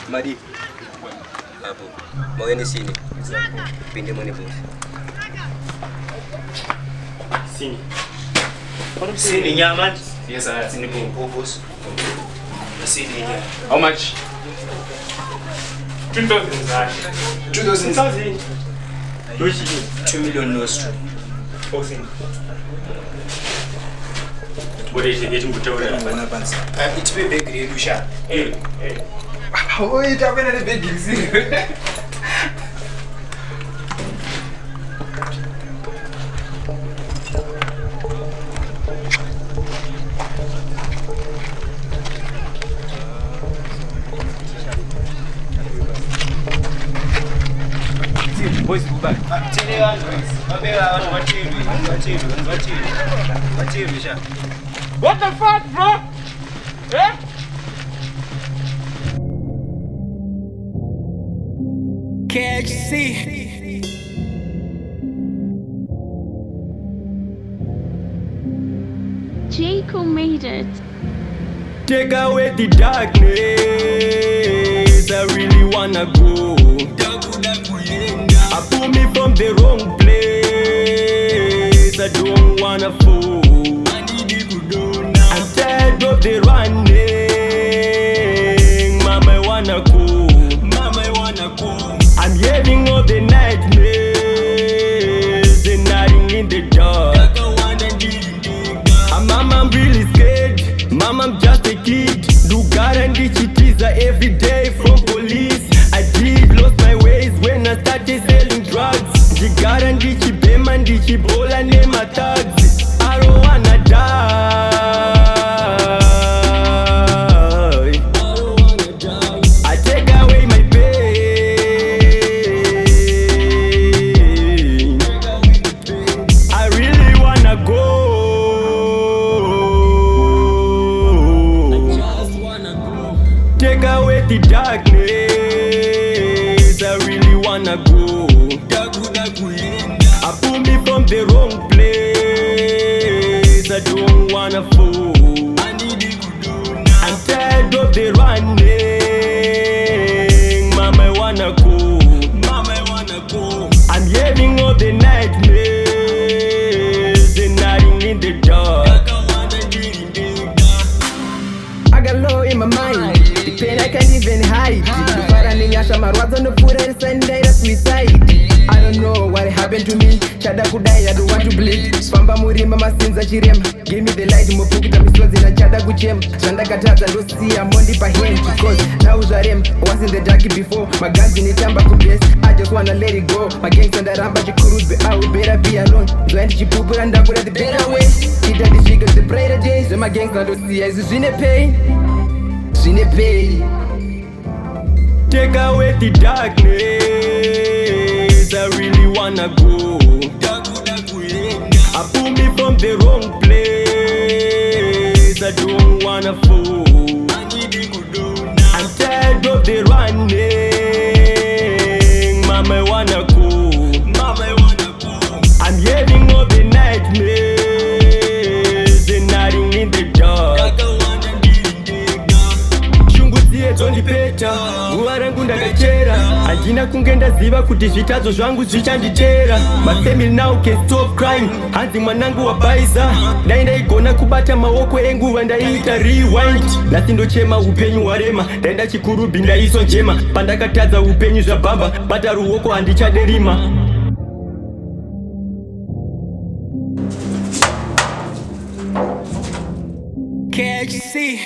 Madi. Hapo. Mwageni sini. Pinde mwene boss. Sini. Sini nyama? Yes, I sini boss. Sini nyama. How much? 2,000. 2,000. 2 million nostro. What is it? Getting good over there. It's a big deal, Lucia. Hey. How are you talking about a big deal? Boys, go back. What the fuck, bro? Eh? Can't you see? Jaco made it. Take away the darkness. I really wanna go. I pull me from the wrong place. I don't wanna fall. I'm tired of the running. Mama, I wanna go. I'm hearing all the nightmares and nothing in the dark. Mama, I'm really scared. Mama, I'm just a kid. Do guarantee chitiza every day from police. I did lost my ways when I started selling drugs. The guarantee chibema ndi chibola nema thugs. I don't wanna die. I take away my pain. I really wanna go. Take away the darkness. I really wanna go. I pull me from the wrong place. I don't wanna fall. I'm tired of the running. Mama, I wanna go. I'm hearing all the nightmares and nothing in the dark. I got low in my mind. The pain I can't even hide. The fire nyasha marwazo no put it send suicide. I don't know what happened to me. Chada kudai, I don't want to bleed. Famba murimba masinza chirema. Give me the light, mopukita miswazi na chada kuchema. Chanda katata ndo see I'm on the hand. Because now zarem was in the dark before. My guns in the tamba kubes. I just wanna let it go. My gangs on the ramba chikurus, but I would better be alone. Blind chipupu and double the better way. Kita the shikers the brighter days. So my gangs now don't see as in a pain. In a pain. Take away the darkness. I really wanna go. I pull me from the wrong place. I don't wanna fall. I'm tired of the running. Mama, I wanna go. I'm hearing all the nightmares and nothing in the dark. Zonipeta nguva rangu ndakachera handina kunge ndaziva kuti zvitadzo zvangu zvichanditera. My family now can stop crying. Hanzi mwanangu wabaiza dai ndaigona kubata maoko enguva ndaiita rewind. Nhasi ndochema upenyu hwarema ndaenda chikurubhi ndaiswa njema. Pandakatadza upenyu zvabhamba bata ruoko handichaderima. Can't you see?